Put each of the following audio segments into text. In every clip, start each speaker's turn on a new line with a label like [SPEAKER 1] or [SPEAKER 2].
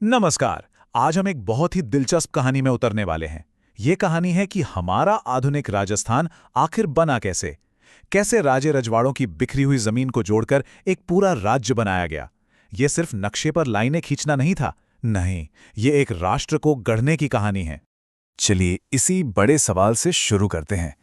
[SPEAKER 1] नमस्कार। आज हम एक बहुत ही दिलचस्प कहानी में उतरने वाले हैं। ये कहानी है कि हमारा आधुनिक राजस्थान आखिर बना कैसे। कैसे राजे रजवाड़ों की बिखरी हुई जमीन को जोड़कर एक पूरा राज्य बनाया गया। ये सिर्फ नक्शे पर लाइनें खींचना नहीं था, नहीं, ये एक राष्ट्र को गढ़ने की कहानी है।
[SPEAKER 2] चलिए इसी बड़े सवाल से शुरू करते हैं।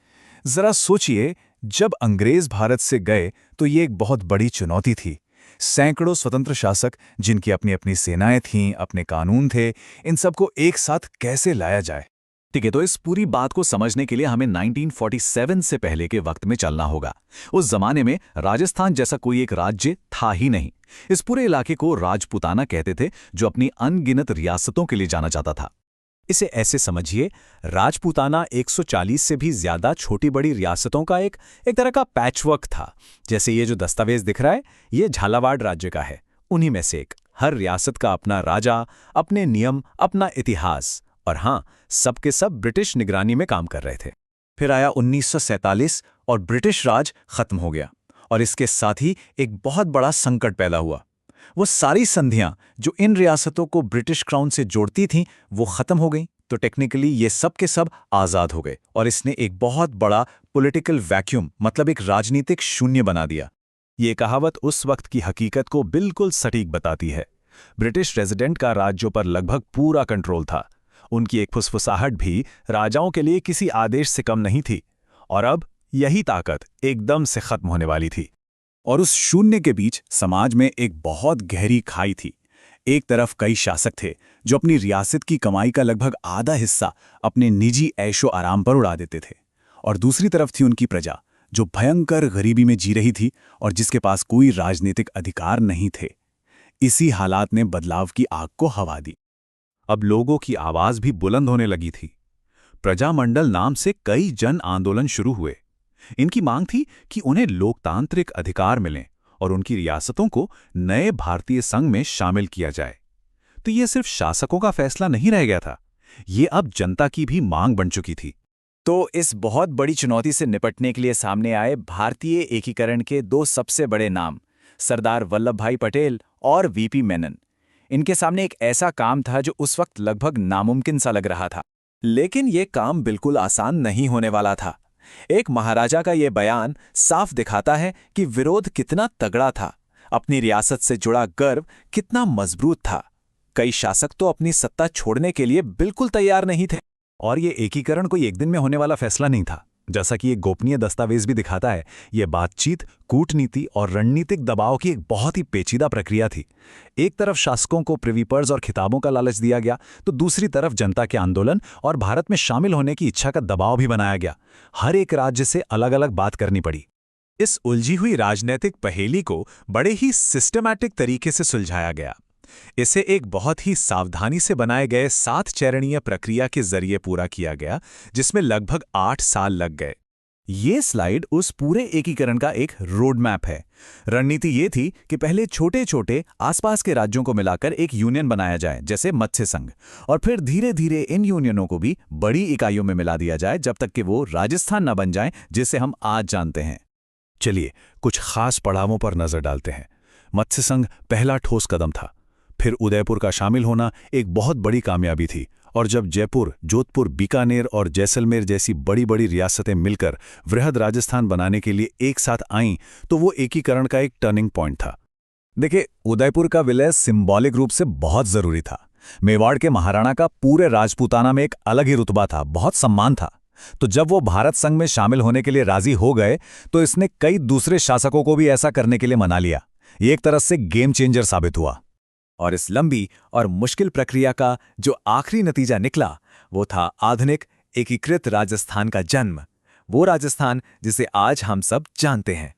[SPEAKER 2] जरा सोचिए, जब अंग्रेज भारत से गए तो ये एक बहुत बड़ी चुनौती थी। सैकड़ों स्वतंत्र शासक जिनकी अपनी अपनी सेनाएं थीं, अपने कानून थे, इन सबको एक साथ कैसे लाया जाए।
[SPEAKER 3] ठीक है, तो इस पूरी बात को समझने के लिए हमें 1947 से पहले के वक्त में चलना होगा। उस जमाने में राजस्थान जैसा कोई एक राज्य था ही नहीं। इस पूरे इलाके को राजपूताना कहते थे, जो अपनी अनगिनत रियासतों के लिए जाना जाता था।
[SPEAKER 4] इसे ऐसे समझिए, राजपूताना 140 से भी ज्यादा छोटी बड़ी रियासतों का एक तरह का पैचवर्क था। जैसे ये जो दस्तावेज दिख रहा है, ये झालावाड़ राज्य का है, उन्हीं में से एक। हर रियासत का अपना राजा, अपने नियम, अपना इतिहास, और हाँ, सबके सब ब्रिटिश निगरानी में काम कर रहे थे।
[SPEAKER 2] फिर आया 1947 और ब्रिटिश राज खत्म हो गया, और इसके साथ ही एक बहुत बड़ा संकट पैदा हुआ। वो सारी संधियां जो इन रियासतों को ब्रिटिश क्राउन से जोड़ती थीं, वो खत्म हो गईं। तो टेक्निकली ये सब के सब आज़ाद हो गए, और इसने एक बहुत बड़ा पॉलिटिकल वैक्यूम, मतलब एक राजनीतिक शून्य बना दिया।
[SPEAKER 4] ये कहावत उस वक्त की हकीकत को बिल्कुल सटीक बताती है। ब्रिटिश रेजिडेंट का राज्यों पर लगभग पूरा कंट्रोल था। उनकी एक फुसफुसाहट भी राजाओं के लिए किसी आदेश से कम नहीं थी। और अब यही ताकत एकदम से खत्म होने वाली थी।
[SPEAKER 2] और उस शून्य के बीच समाज में एक बहुत गहरी खाई थी। एक तरफ कई शासक थे जो अपनी रियासत की कमाई का लगभग आधा हिस्सा अपने निजी ऐशो आराम पर उड़ा देते थे, और दूसरी तरफ थी उनकी प्रजा, जो भयंकर गरीबी में जी रही थी और जिसके पास कोई राजनीतिक अधिकार नहीं थे। इसी हालात ने बदलाव की आग को हवा दी।
[SPEAKER 4] अब लोगों की आवाज भी बुलंद होने लगी थी। प्रजामंडल नाम से कई जन आंदोलन शुरू हुए। इनकी मांग थी कि उन्हें लोकतांत्रिक अधिकार मिलें और उनकी रियासतों को नए भारतीय संघ में शामिल किया जाए। तो ये सिर्फ शासकों का फैसला नहीं रह गया था, ये अब जनता की भी मांग बन चुकी थी।
[SPEAKER 3] तो इस बहुत बड़ी चुनौती से निपटने के लिए सामने आए भारतीय एकीकरण के दो सबसे बड़े नाम, सरदार वल्लभ भाई पटेल और वीपी मेनन। इनके सामने एक ऐसा काम था जो उस वक्त लगभग नामुमकिन सा लग रहा था। लेकिन ये काम बिल्कुल आसान नहीं होने वाला था। एक महाराजा का ये बयान साफ दिखाता है कि विरोध कितना तगड़ा था, अपनी रियासत से जुड़ा गर्व कितना मजबूत था। कई शासक तो अपनी सत्ता छोड़ने के लिए बिल्कुल तैयार नहीं थे।
[SPEAKER 4] और ये एकीकरण कोई एक दिन में होने वाला फैसला नहीं था। जैसा कि एक गोपनीय दस्तावेज भी दिखाता है, ये बातचीत, कूटनीति और रणनीतिक दबाव की एक बहुत ही पेचीदा प्रक्रिया थी। एक तरफ शासकों को प्रिवी पर्स और खिताबों का लालच दिया गया, तो दूसरी तरफ जनता के आंदोलन और भारत में शामिल होने की इच्छा का दबाव भी बनाया गया। हर एक राज्य से अलग अलग बात करनी पड़ी। इस उलझी हुई राजनीतिक पहेली को बड़े ही सिस्टमैटिक तरीके से सुलझाया गया। इसे एक बहुत ही सावधानी से बनाए गए 7 चरणीय प्रक्रिया के जरिए पूरा किया गया, जिसमें लगभग 8 साल लग गए। ये स्लाइड उस पूरे एकीकरण का एक रोड मैप है। रणनीति ये थी कि पहले छोटे छोटे आसपास के राज्यों को मिलाकर एक यूनियन बनाया जाए, जैसे मत्स्य संघ, और फिर धीरे धीरे इन यूनियनों को भी बड़ी इकाइयों में मिला दिया जाए, जब तक कि वो राजस्थान न बन जाए, जिसे हम आज जानते हैं। चलिए कुछ खास पड़ावों पर नजर डालते हैं। मत्स्य संघ पहला ठोस कदम था। फिर उदयपुर का शामिल होना एक बहुत बड़ी कामयाबी थी, और जब जयपुर, जोधपुर, बीकानेर और जैसलमेर जैसी बड़ी बड़ी रियासतें मिलकर वृहद राजस्थान बनाने के लिए एक साथ आईं, तो वो एकीकरण का एक टर्निंग पॉइंट था।
[SPEAKER 2] देखिए, उदयपुर का विलय सिंबॉलिक रूप से बहुत जरूरी था। मेवाड़ के महाराणा का पूरे राजपूताना में एक अलग ही रुतबा था, बहुत सम्मान था। तो जब वो भारत संघ में शामिल होने के लिए राजी हो गए, तो इसने कई दूसरे शासकों को भी ऐसा करने के लिए मना लिया। ये एक तरह से गेम चेंजर साबित हुआ।
[SPEAKER 3] और इस लंबी और मुश्किल प्रक्रिया का जो आखिरी नतीजा निकला, वो था आधुनिक एकीकृत राजस्थान का जन्म। वो राजस्थान जिसे आज हम सब जानते हैं।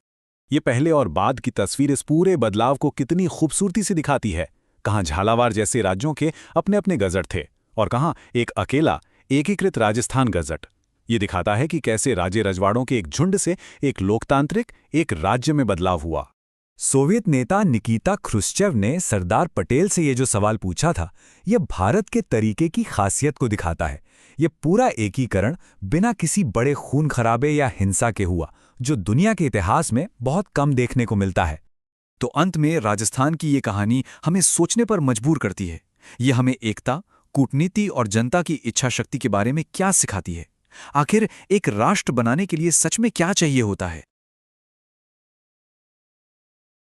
[SPEAKER 4] ये पहले और बाद की तस्वीर इस पूरे बदलाव को कितनी खूबसूरती से दिखाती है। कहाँ झालावाड़ जैसे राज्यों के अपने अपने गजट थे, और कहाँ एक अकेला एकीकृत राजस्थान गजट। ये दिखाता है कि कैसे राजे रजवाड़ों के एक झुंड से एक लोकतांत्रिक एक राज्य में बदलाव हुआ।
[SPEAKER 2] सोवियत नेता निकिता ख्रुश्चेव ने सरदार पटेल से ये जो सवाल पूछा था, यह भारत के तरीके की खासियत को दिखाता है। ये पूरा एकीकरण बिना किसी बड़े खून खराबे या हिंसा के हुआ, जो दुनिया के इतिहास में बहुत कम देखने को मिलता है।
[SPEAKER 3] तो अंत में राजस्थान की ये कहानी हमें सोचने पर मजबूर करती है ये हमें एकता, कूटनीति और जनता की इच्छा शक्ति के बारे में क्या सिखाती है? आखिर एक राष्ट्र बनाने के लिए सच में क्या चाहिए होता है?